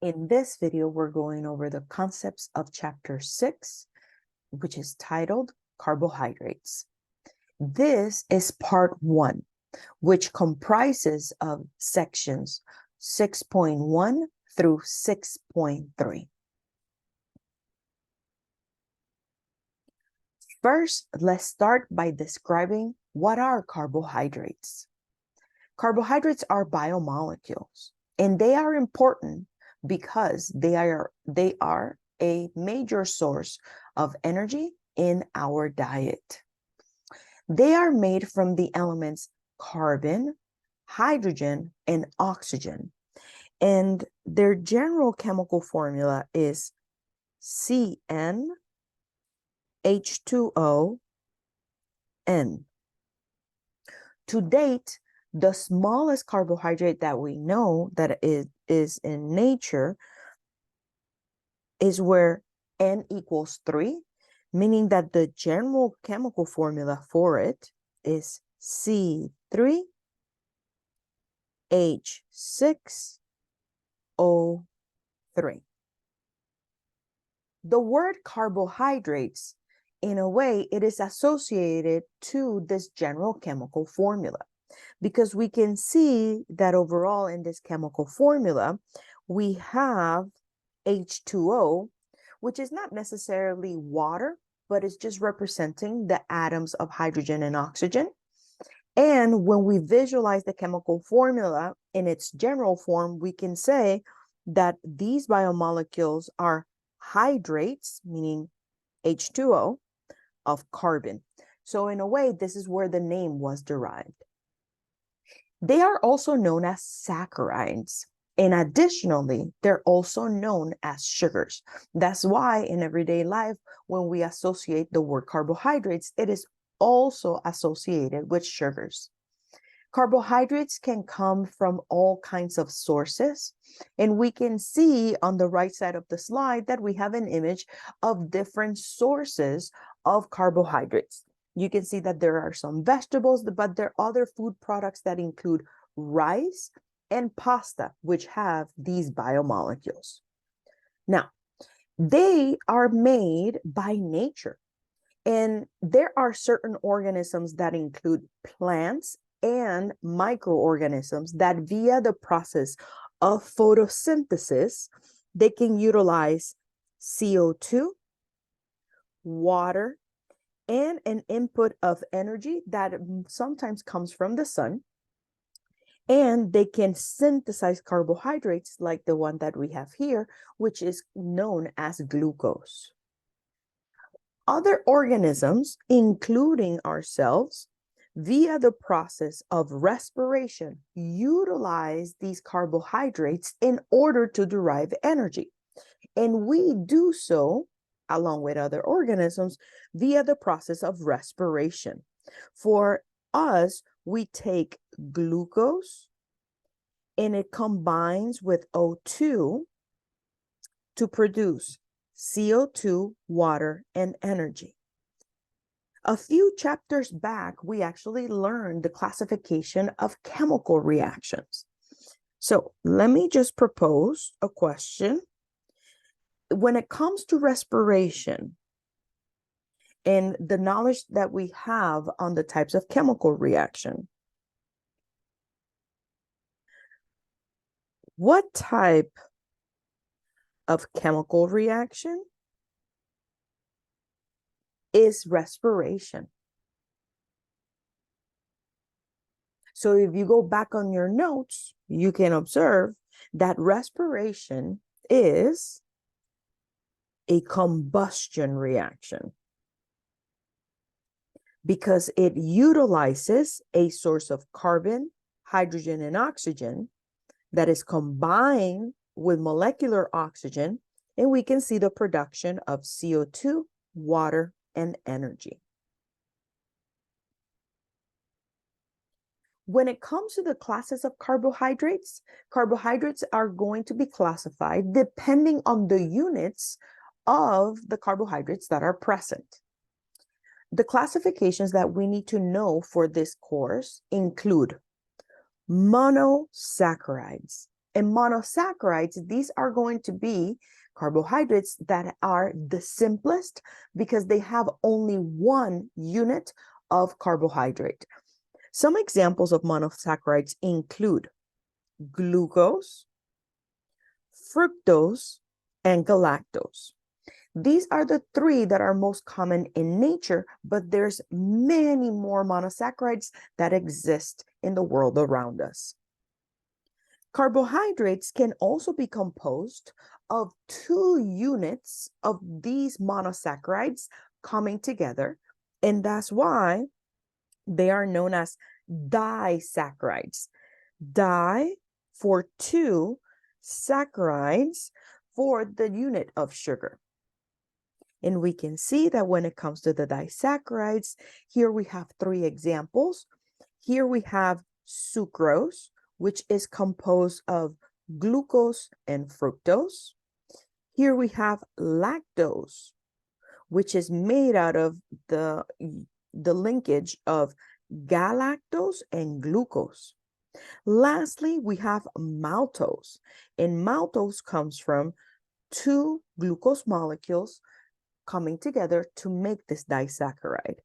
In this video, we're going over the concepts of chapter 6, which is titled Carbohydrates. This is part 1, which comprises of sections 6.1 through 6.3. First, let's start by describing what are carbohydrates. Carbohydrates are biomolecules, and they are important because they are a major source of energy in our diet. They are made from the elements carbon, hydrogen, and oxygen, and their general chemical formula is CnH2O. To date, the smallest carbohydrate that we know that is in nature is where N equals 3, meaning that the general chemical formula for it is C3H6O3. The word carbohydrates, in a way, it is associated to this general chemical formula, because we can see that overall in this chemical formula, we have H2O, which is not necessarily water, but it's just representing the atoms of hydrogen and oxygen. And when we visualize the chemical formula in its general form, we can say that these biomolecules are hydrates, meaning H2O, of carbon. So in a way, this is where the name was derived. They are also known as saccharides. And additionally, they're also known as sugars. That's why in everyday life, when we associate the word carbohydrates, it is also associated with sugars. Carbohydrates can come from all kinds of sources. And we can see on the right side of the slide that we have an image of different sources of carbohydrates. You can see that there are some vegetables, but there are other food products that include rice and pasta, which have these biomolecules. Now, they are made by nature, and there are certain organisms that include plants and microorganisms that via the process of photosynthesis, they can utilize CO2, water, and an input of energy that sometimes comes from the sun. And they can synthesize carbohydrates like the one that we have here, which is known as glucose. Other organisms, including ourselves, via the process of respiration, utilize these carbohydrates in order to derive energy. And we do so, along with other organisms, via the process of respiration. For us, we take glucose and it combines with O2 to produce CO2, water, and energy. A few chapters back, we actually learned the classification of chemical reactions. So let me just propose a question. When it comes to respiration and the knowledge that we have on the types of chemical reaction, what type of chemical reaction is respiration? So if you go back on your notes, you can observe that respiration is a combustion reaction because it utilizes a source of carbon, hydrogen, and oxygen that is combined with molecular oxygen, and we can see the production of CO2, water, and energy. When it comes to the classes of carbohydrates, carbohydrates are going to be classified depending on the units of the carbohydrates that are present. The classifications that we need to know for this course include monosaccharides. And monosaccharides, these are going to be carbohydrates that are the simplest because they have only one unit of carbohydrate. Some examples of monosaccharides include glucose, fructose, and galactose. These are the three that are most common in nature, but there's many more monosaccharides that exist in the world around us. Carbohydrates can also be composed of two units of these monosaccharides coming together, and that's why they are known as disaccharides. Di for two, saccharides for the unit of sugar. And we can see that when it comes to the disaccharides, here we have three examples. Here we have sucrose, which is composed of glucose and fructose. Here we have lactose, which is made out of the linkage of galactose and glucose. Lastly, we have maltose, and maltose comes from two glucose molecules coming together to make this disaccharide.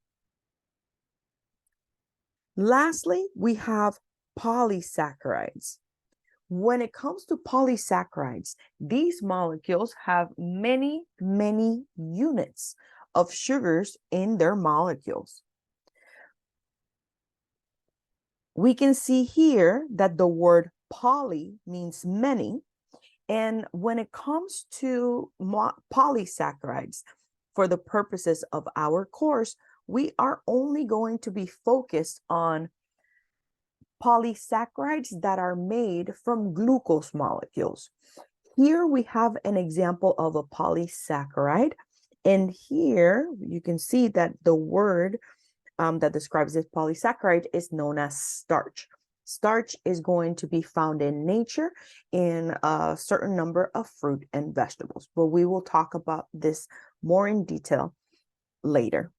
Lastly, we have polysaccharides. When it comes to polysaccharides, these molecules have many, many units of sugars in their molecules. We can see here that the word poly means many. And when it comes to polysaccharides, for the purposes of our course, we are only going to be focused on polysaccharides that are made from glucose molecules. Here we have an example of a polysaccharide. And here you can see that the word that describes this polysaccharide is known as starch. Starch is going to be found in nature in a certain number of fruit and vegetables, but we will talk about this more in detail later.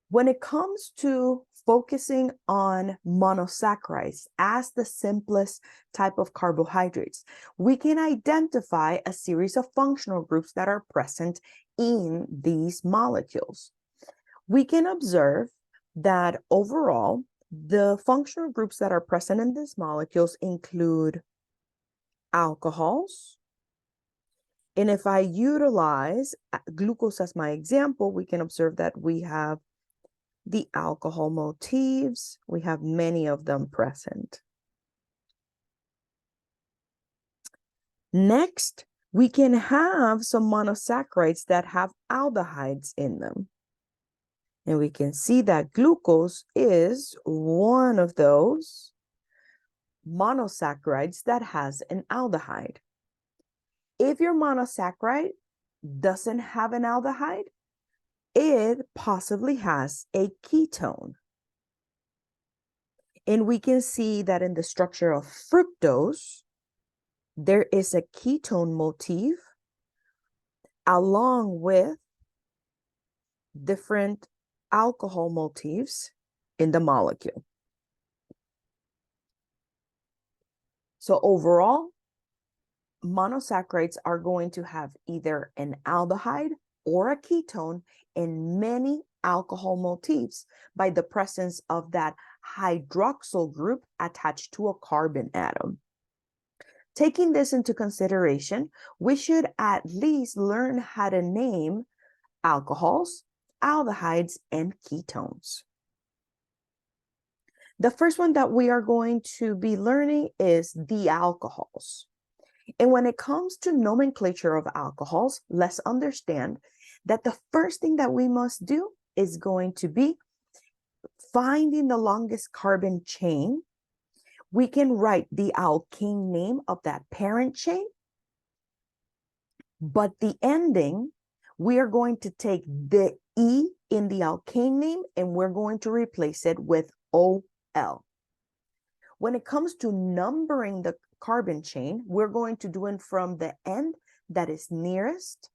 When it comes to focusing on monosaccharides as the simplest type of carbohydrates, we can identify a series of functional groups that are present in these molecules. We can observe that overall, the functional groups that are present in these molecules include alcohols. And if I utilize glucose as my example, we can observe that we have the alcohol motifs. We have many of them present. Next, we can have some monosaccharides that have aldehydes in them. And we can see that glucose is one of those monosaccharides that has an aldehyde. If your monosaccharide doesn't have an aldehyde, it possibly has a ketone. And we can see that in the structure of fructose, there is a ketone motif along with different alcohol motifs in the molecule. So overall, monosaccharides are going to have either an aldehyde or a ketone and many alcohol motifs by the presence of that hydroxyl group attached to a carbon atom. Taking this into consideration, we should at least learn how to name alcohols, aldehydes, and ketones. The first one that we are going to be learning is the alcohols. And when it comes to nomenclature of alcohols, let's understand that the first thing that we must do is going to be finding the longest carbon chain. We can write the alkane name of that parent chain, but the ending, we are going to take the E in the alkane name and we're going to replace it with OL. When it comes to numbering the carbon chain, we're going to do it from the end that is nearest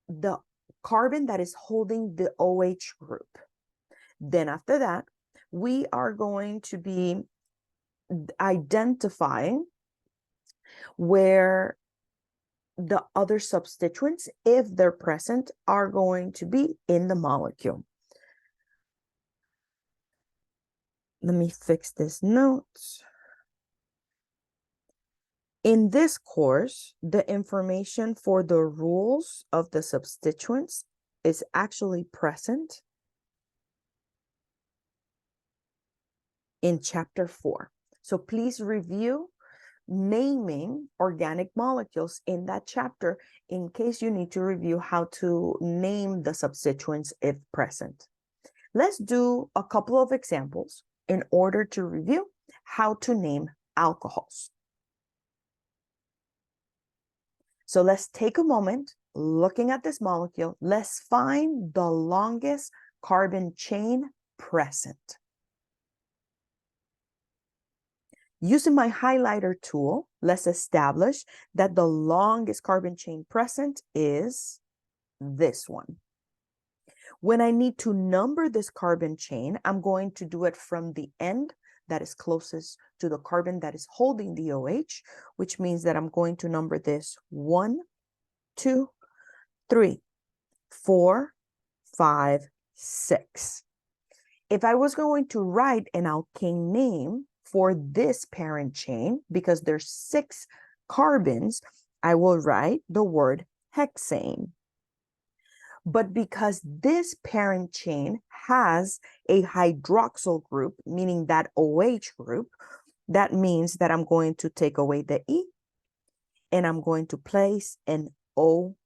the carbon that is holding the OH group. Then after that, we are going to be identifying where the other substituents, if they're present, are going to be in the molecule. Let me fix this note. In this course, the information for the rules of the substituents is actually present in chapter 4. So please review naming organic molecules in that chapter in case you need to review how to name the substituents if present. Let's do a couple of examples in order to review how to name alcohols. So let's take a moment looking at this molecule. Let's find the longest carbon chain present. Using my highlighter tool, let's establish that the longest carbon chain present is this one. When I need to number this carbon chain, I'm going to do it from the end that is closest to the carbon that is holding the OH, which means that I'm going to number this 1, 2, 3, 4, 5, 6. If I was going to write an alkane name for this parent chain, because there's 6 carbons, I will write the word hexane. But because this parent chain has a hydroxyl group, meaning that OH group, that means that I'm going to take away the E and I'm going to place an OL.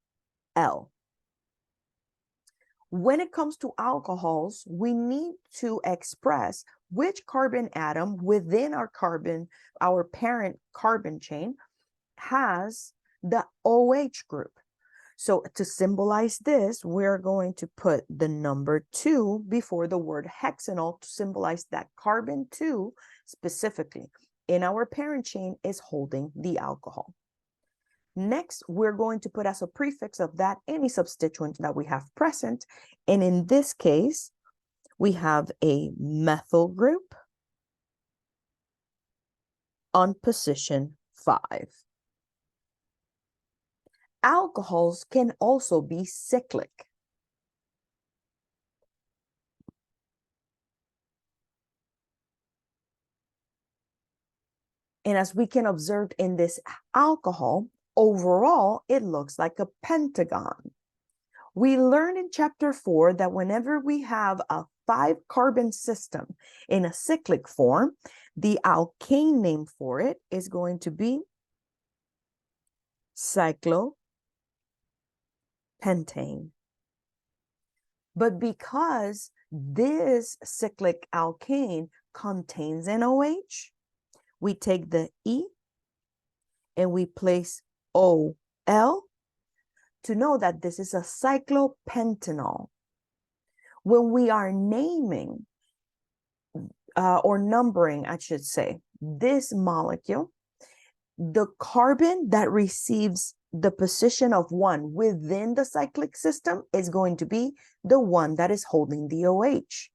When it comes to alcohols, we need to express which carbon atom within our parent carbon chain has the OH group. So to symbolize this, we're going to put the number 2 before the word hexanol to symbolize that carbon 2 specifically in our parent chain is holding the alcohol. Next, we're going to put as a prefix of that any substituent that we have present. And in this case, we have a methyl group on position 5. Alcohols can also be cyclic. And as we can observe in this alcohol, overall, it looks like a pentagon. We learned in chapter 4 that whenever we have a 5-carbon system in a cyclic form, the alkane name for it is going to be cyclopentane. But because this cyclic alkane contains an OH, we take the E and we place OL to know that this is a cyclopentanol. When we are naming or numbering, I should say, this molecule, the carbon that receives the position of 1 within the cyclic system is going to be the one that is holding the OH.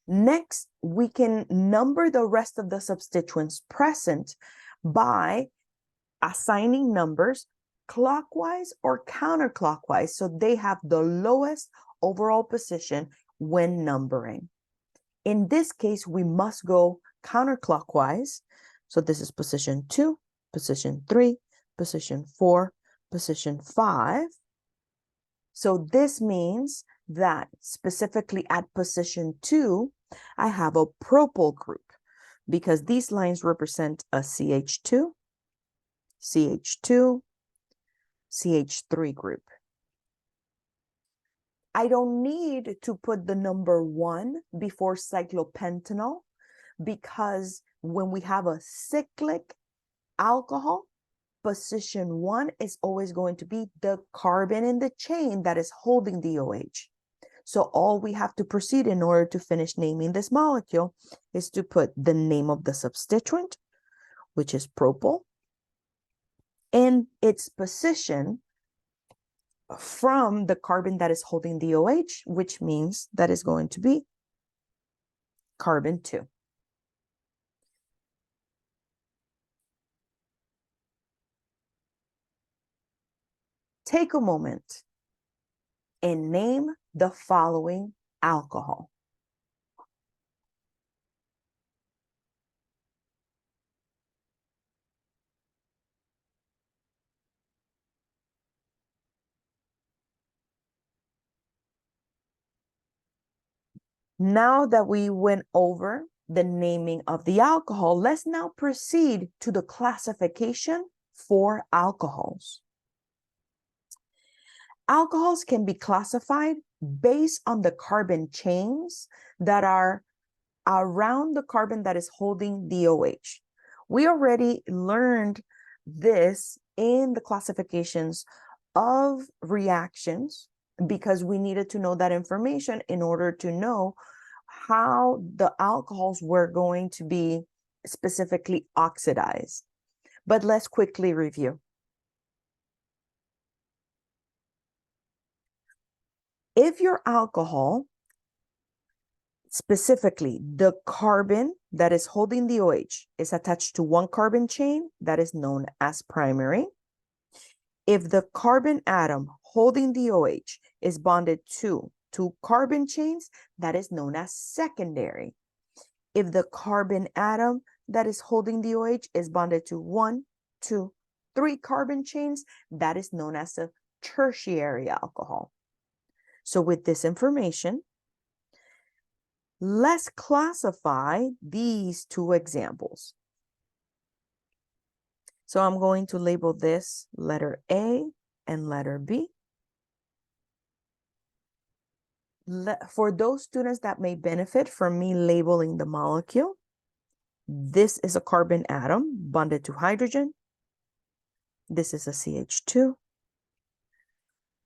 Next, we can number the rest of the substituents present by assigning numbers clockwise or counterclockwise, so they have the lowest overall position when numbering. In this case, we must go counterclockwise. So this is position 2, position 3, position 4, position 5. So this means that specifically at position 2, I have a propyl group because these lines represent a CH2, CH2, CH3 group. I don't need to put the number 1 before cyclopentanol because when we have a cyclic alcohol, position 1 is always going to be the carbon in the chain that is holding the OH. So all we have to proceed in order to finish naming this molecule is to put the name of the substituent, which is propyl, and its position from the carbon that is holding the OH, which means that is going to be carbon 2. Take a moment and name the following alcohol. Now that we went over the naming of the alcohol, let's now proceed to the classification for alcohols. Alcohols can be classified based on the carbon chains that are around the carbon that is holding the OH. We already learned this in the classifications of reactions because we needed to know that information in order to know how the alcohols were going to be specifically oxidized. But let's quickly review. If your alcohol, specifically the carbon that is holding the OH, is attached to one carbon chain, that is known as primary. If the carbon atom holding the OH is bonded to two carbon chains, that is known as secondary. If the carbon atom that is holding the OH is bonded to 1, 2, 3 carbon chains, that is known as a tertiary alcohol. So with this information, let's classify these two examples. So I'm going to label this letter A and letter B. For those students that may benefit from me labeling the molecule, this is a carbon atom bonded to hydrogen. This is a CH2.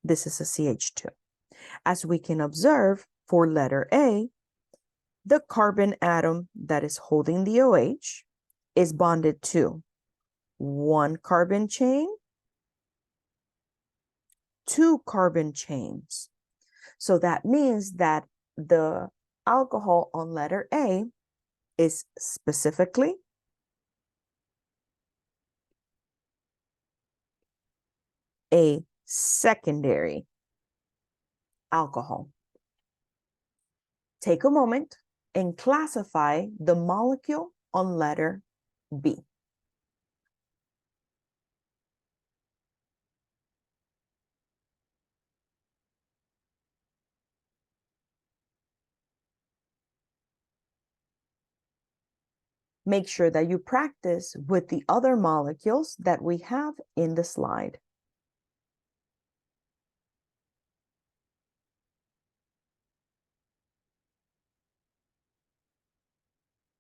This is a CH2. As we can observe, for letter A, the carbon atom that is holding the OH is bonded to one carbon chain, two carbon chains. So that means that the alcohol on letter A is specifically a secondary alcohol. Take a moment and classify the molecule on letter B. Make sure that you practice with the other molecules that we have in the slide.